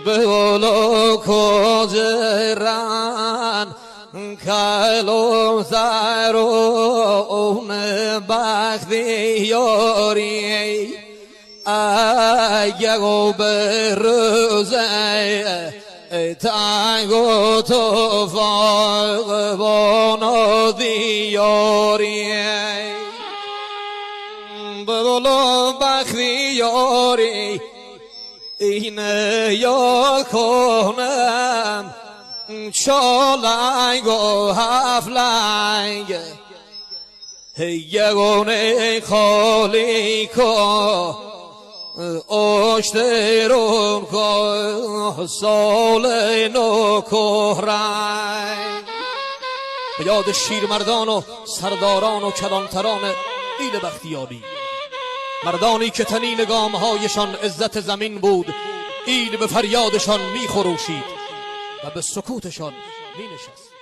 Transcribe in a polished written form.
بولو کجران کلو زرون بختیاری اگه به روزه تنگ و توفاق بانو دیاری بولو بختیاری اینه یا کنم چالنگ و هفلنگ یگونه خالی که اشترون که سال نو کهرنگ به یاد شیرمردان و سرداران و کلانتران ایل بختیاری، مردانی که تنین گامهایشان عزت زمین بود، ایل به فریادشان می خروشید و به سکوتشان می نشست.